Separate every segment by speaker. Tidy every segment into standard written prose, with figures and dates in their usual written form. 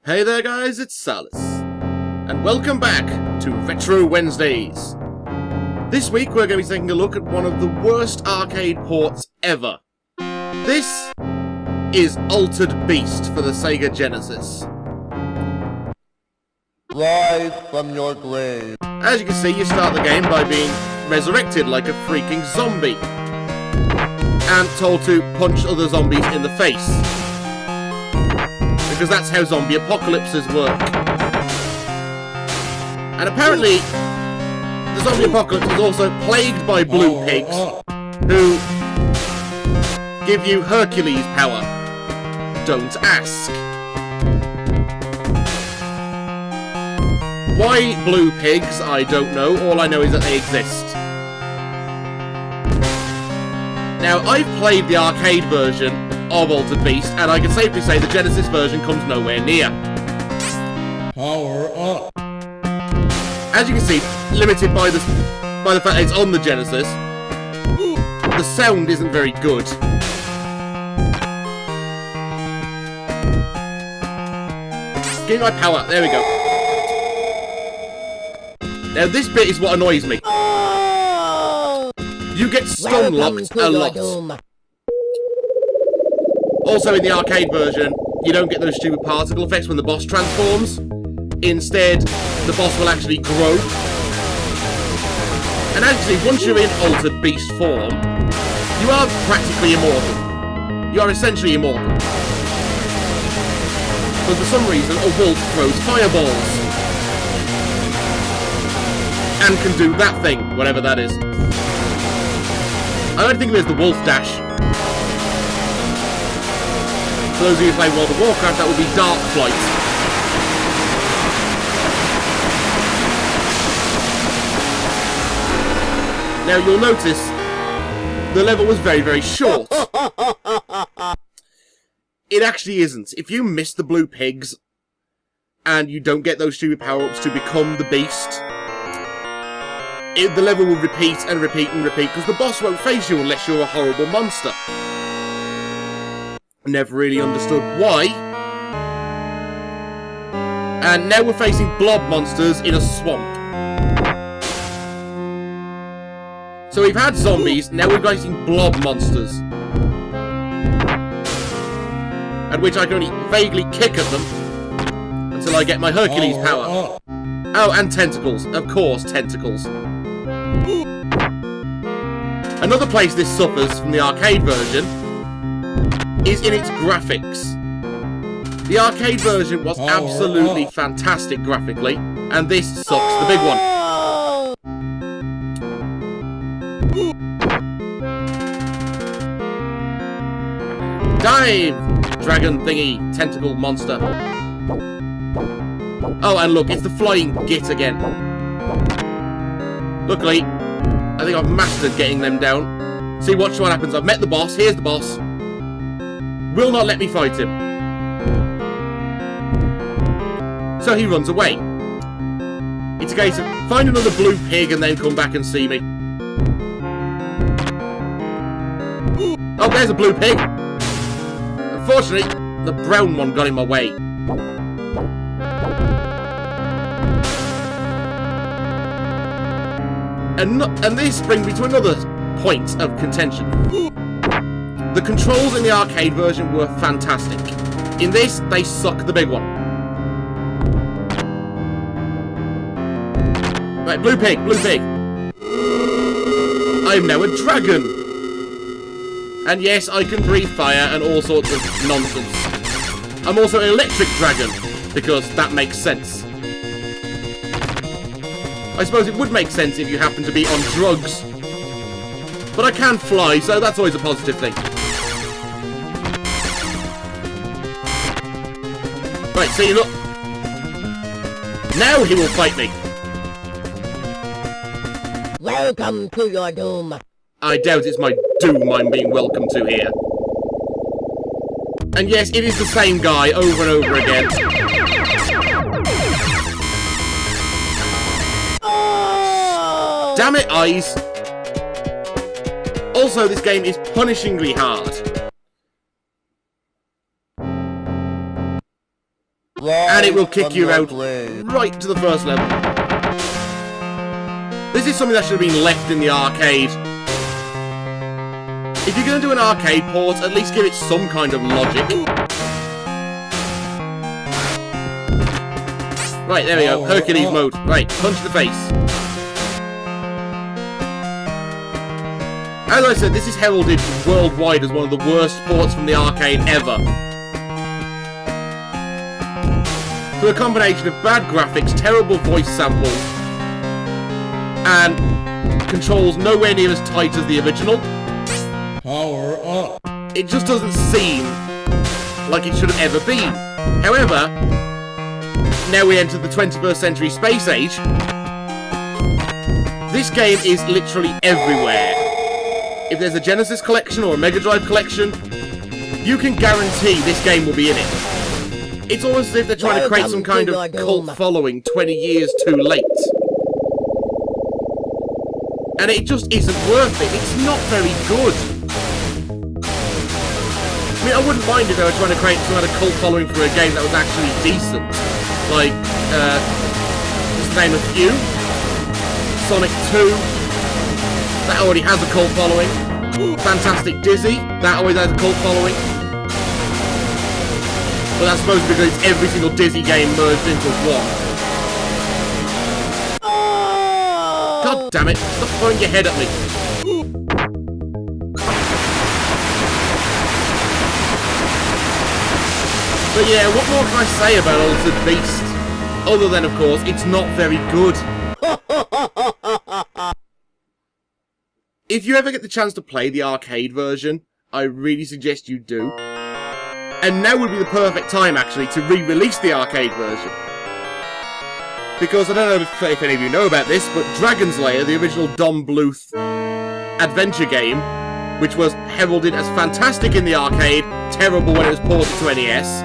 Speaker 1: Hey there guys, it's Salis, and welcome back to Retro Wednesdays. This week we're going to be taking a look at one of the worst arcade ports ever. This is Altered Beast for the Sega Genesis.
Speaker 2: Rise from your grave.
Speaker 1: As you can see, you start the game by being resurrected like a freaking zombie, and told to punch other zombies in the face. Because that's how zombie apocalypses work. And apparently, the zombie apocalypse is also plagued by blue pigs, who give you Hercules power. Don't ask. Why blue pigs, I don't know. All I know is that they exist. Now, I've played the arcade version of Altered Beast, and I can safely say the Genesis version comes nowhere near.
Speaker 2: Power up.
Speaker 1: As you can see, limited by the fact that it's on the Genesis, the sound isn't very good. Give me my power. There we go. Now this bit is what annoys me. You get stun locked a lot. Also, in the arcade version, you don't get those stupid particle effects when the boss transforms. Instead, the boss will actually grow. And actually, once you're in Altered Beast form, you are practically immortal. You are essentially immortal. But for some reason, a wolf throws fireballs. And can do that thing, whatever that is. I don't think of it as the wolf dash. For those of you who play World of Warcraft, that would be Dark Flight. Now you'll notice the level was very, very short. It actually isn't. If you miss the blue pigs and you don't get those stupid power-ups to become the beast, the level will repeat and repeat and repeat because the boss won't face you unless you're a horrible monster. Never really understood why. And now we're facing blob monsters in a swamp. So we've had zombies, now we're facing blob monsters. At which I can only vaguely kick at them until I get my Hercules power. Oh, and tentacles. Of course, tentacles. Another place this suffers from the arcade version is in its graphics. The arcade version was absolutely fantastic graphically, and this sucks the big one. Dive! Dragon thingy, tentacle monster. Oh, and look, it's the flying git again. Luckily, I think I've mastered getting them down. See, watch what happens. I've met the boss, here's the boss. Will not let me fight him. So he runs away. It's a case of find another blue pig and then come back and see me. Oh, there's a blue pig. Unfortunately, the brown one got in my way. And this brings me to another point of contention. The controls in the arcade version were fantastic. In this, they suck the big one. Right, blue pig, blue pig. I am now a dragon. And yes, I can breathe fire and all sorts of nonsense. I'm also an electric dragon, because that makes sense. I suppose it would make sense if you happen to be on drugs. But I can fly, so that's always a positive thing. Right, see, look. Now he will fight me.
Speaker 3: Welcome to your doom.
Speaker 1: I doubt it's my doom I'm being welcomed to here. And yes, it is the same guy over and over again. Damn it, eyes. Also, this game is punishingly hard. and it will kick
Speaker 2: from
Speaker 1: you
Speaker 2: your
Speaker 1: out
Speaker 2: grave.
Speaker 1: right to the first level. This is something that should have been left in the arcade. If you're going to do an arcade port, at least give it some kind of logic. Right, there we go. Hercules mode. Right, punch in the face. As I said, this is heralded worldwide as one of the worst ports from the arcade ever. Through a combination of bad graphics, terrible voice samples, and controls nowhere near as tight as the original.
Speaker 2: Power up.
Speaker 1: It just doesn't seem like it should have ever been. However, now we enter the 21st century space age, this game is literally everywhere. If there's a Genesis collection or a Mega Drive collection, you can guarantee this game will be in it. It's almost as if they're trying to create some kind of cult following 20 years too late. And it just isn't worth it. It's not very good. I mean, I wouldn't mind if they were trying to create some kind of cult following for a game that was actually decent. Like, just to name a few. Sonic 2. That already has a cult following. Fantastic Dizzy. That always has a cult following. But that's supposed to be because it's every single Dizzy game merged into one. God damn it. Stop throwing your head at me. But yeah, what more can I say about Altered Beast? Other than, of course, it's not very good. If you ever get the chance to play the arcade version, I really suggest you do. And now would be the perfect time, actually, to re-release the arcade version. Because I don't know if any of you know about this, but Dragon's Lair, the original Don Bluth adventure game, which was heralded as fantastic in the arcade, terrible when it was ported to NES,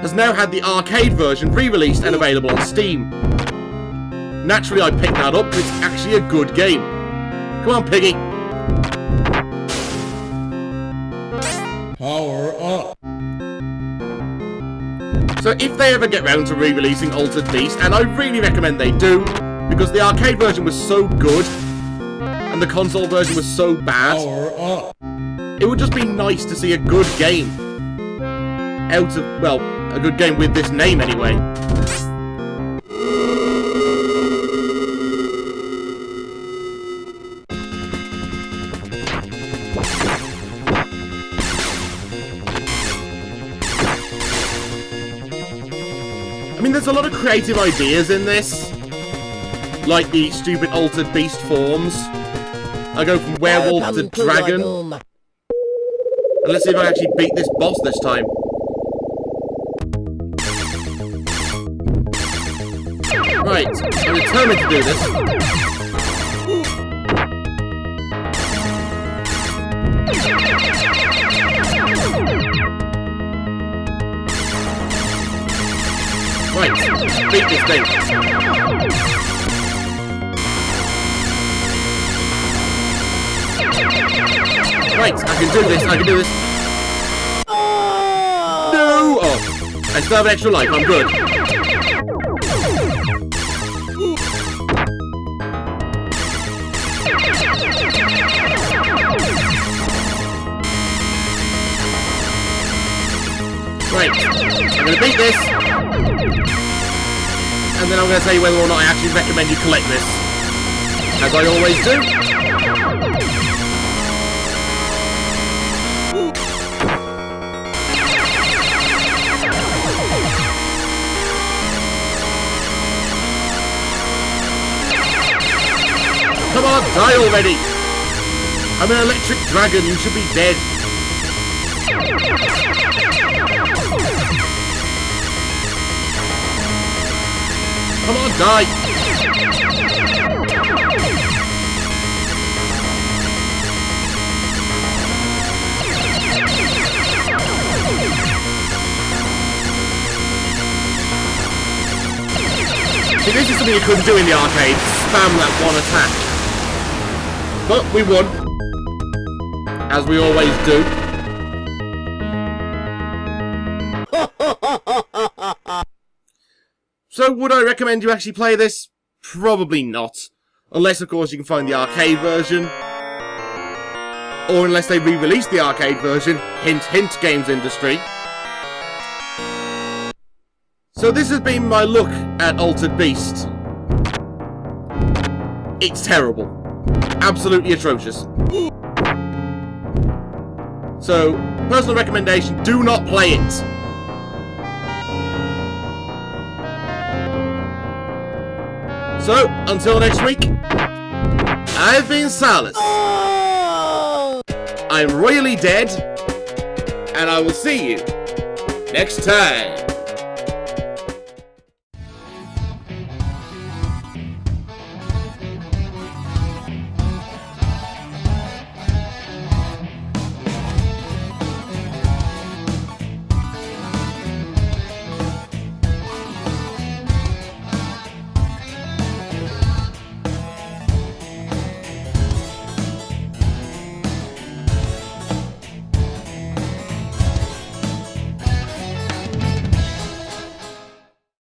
Speaker 1: has now had the arcade version re-released and available on Steam. Naturally, I picked that up because it's actually a good game. Come on, Piggy.
Speaker 2: Power up.
Speaker 1: So if they ever get round to re-releasing Altered Beast, and I really recommend they do, because the arcade version was so good, and the console version was so bad,
Speaker 2: Power up.
Speaker 1: it would just be nice to see a good game. Out of, well, a good game with this name anyway. I mean, there's a lot of creative ideas in this. Like the stupid Altered Beast forms. I go from werewolf to dragon. And let's see if I actually beat this boss this time. Right, I'm determined to do this. Right, beat this thing. Right, I can do this, I can do this. No! Oh, I still have an extra life, I'm good. Right, I'm going to beat this, and then I'm going to tell you whether or not I actually recommend you collect this, as I always do. Come on, die already! I'm an electric dragon, you should be dead. Come on, die! See, this is something you couldn't do in the arcade. Spam that one attack. But we won. As we always do. So would I recommend you actually play this? Probably not. Unless, of course, you can find the arcade version. Or unless they re-release the arcade version. Hint, hint, games industry. So this has been my look at Altered Beast. It's terrible. Absolutely atrocious. So, personal recommendation, do not play it. So, until next week, I've been Salis. I'm royally dead, and I will see you next time.